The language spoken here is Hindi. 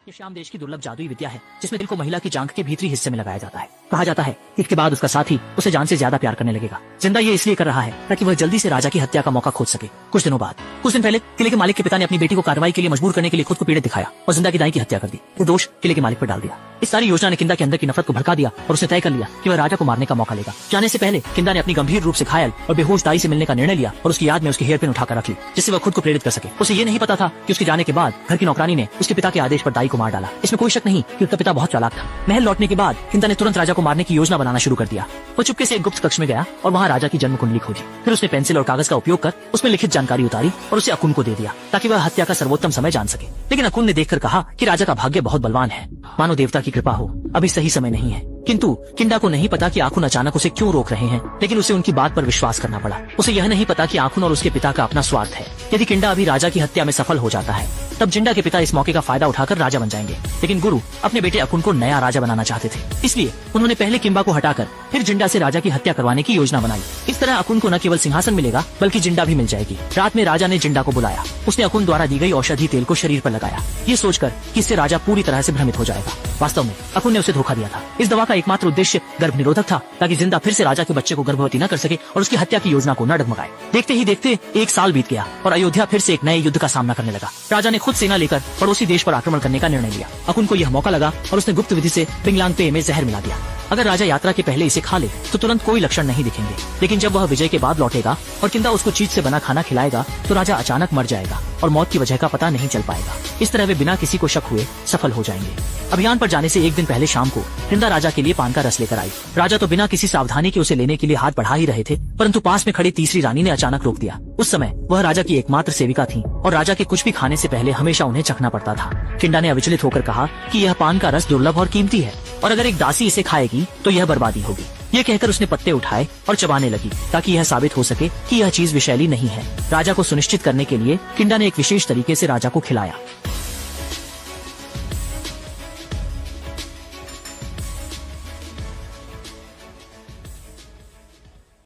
ये श्याम देश की दुर्लभ जादुई विद्या है जिसमें दिल को महिला की जांघ के भीतरी हिस्से में लगाया जाता है। कहा जाता है कि इसके बाद उसका साथी उसे जान से ज्यादा प्यार करने लगेगा। जिंदा ये इसलिए कर रहा है ताकि वह जल्दी से राजा की हत्या का मौका खोज सके। कुछ दिन पहले किले के मालिक के पिता ने अपनी बेटी को कार्रवाई के लिए मजबूर करने के लिए खुद को पीड़ित दिखाया और जिंदा की दाई की हत्या कर दी। ये दोष किले के मालिक पर डाल दिया। इस सारी योजना ने किंदा के अंदर की नफरत को भड़का दिया और उसने तय कर लिया कि वह राजा को मारने का मौका लेगा। जाने से पहले किंदा ने अपनी गंभीर रूप से घायल और बेहोश दाई से मिलने का निर्णय लिया और उसकी याद में उसकी हेयर पिन उठाकर रख ली, जिससे वह खुद को प्रेरित कर सके। उसे ये नहीं पता था कि उसके जाने के बाद घर की नौकरानी ने उसके पिता के आदेश पर दाई को मार डाला। इसमें कोई शक नहीं कि उसका पिता बहुत चालाक था। महल लौटने के बाद किंदा ने तुरंत राजा को मारने की योजना बनाना शुरू कर दिया। वो चुपके से एक गुप्त कक्ष में गया और वहाँ राजा की जन्म कुंडली खोजी। फिर उसने पेंसिल और कागज का उपयोग कर उसमें लिखित जानकारी उतारी और उसे अकुन को दे दिया ताकि वह हत्या का सर्वोत्तम समय जान सके। लेकिन अकुन ने देखकर कहा कि राजा का भाग्य बहुत बलवान है, मानो देवता की कृपा हो, अभी सही समय नहीं है। किंतु किंदा को नहीं पता कि आखुन अचानक उसे क्यों रोक रहे हैं, लेकिन उसे उनकी बात पर विश्वास करना पड़ा। उसे यह नहीं पता कि आखुन और उसके पिता का अपना स्वार्थ है। यदि किंदा अभी राजा की हत्या में सफल हो जाता है तब जिंदा के पिता इस मौके का फायदा उठाकर राजा बन जाएंगे। लेकिन गुरु अपने बेटे अकुन को नया राजा बनाना चाहते थे, इसलिए उन्होंने पहले किंबा को हटाकर फिर जिंदा से राजा की हत्या करवाने की योजना बनाई। इस तरह अकुन को न केवल सिंहासन मिलेगा बल्कि जिंदा भी मिल जाएगी। रात में राजा ने जिंदा को बुलाया। उसने अकुन द्वारा दी गई औषधि तेल को शरीर पर लगाया, ये सोचकर कि इससे राजा पूरी तरह से भ्रमित हो जाएगा। वास्तव में अकुन ने उसे धोखा दिया था। इस दवा का एकमात्र उद्देश्य गर्भ निरोधक था ताकि जिंदा फिर से राजा के बच्चे को गर्भवती न कर सके और उसकी हत्या की योजना को न डगमगाए। देखते ही देखते 1 साल बीत गया और अयोध्या फिर से एक नए युद्ध का सामना करने लगा। राजा ने खुद सेना लेकर पड़ोसी देश पर आक्रमण करने का निर्णय लिया। अकुन को यह मौका लगा और उसने गुप्त विधि से पिंगलांग पे में जहर मिला दिया। अगर राजा यात्रा के पहले इसे खा ले तो तुरंत कोई लक्षण नहीं दिखेंगे, लेकिन जब वह विजय के बाद लौटेगा और किंदा उसको चीज से बना खाना खिलाएगा तो राजा अचानक मर जाएगा और मौत की वजह का पता नहीं चल पाएगा। इस तरह वे बिना किसी को शक हुए सफल हो जाएंगे। अभियान पर जाने से 1 दिन पहले शाम को किंदा राजा के लिए पान का रस लेकर आई। राजा तो बिना किसी सावधानी के उसे लेने के लिए हाथ बढ़ा ही रहे थे, परंतु पास में खड़ी तीसरी रानी ने अचानक रोक दिया। उस समय वह राजा की एकमात्र सेविका थी और राजा के कुछ भी खाने से पहले हमेशा उन्हें चखना पड़ता था। किंदा ने अविचलित होकर कहा कि यह पान का रस दुर्लभ और कीमती है और अगर एक दासी इसे खाएगी तो यह बर्बादी होगी। ये कहकर उसने पत्ते उठाए और चबाने लगी ताकि यह साबित हो सके कि यह चीज विषैली नहीं है। राजा को सुनिश्चित करने के लिए किंदा ने एक विशेष तरीके से राजा को खिलाया।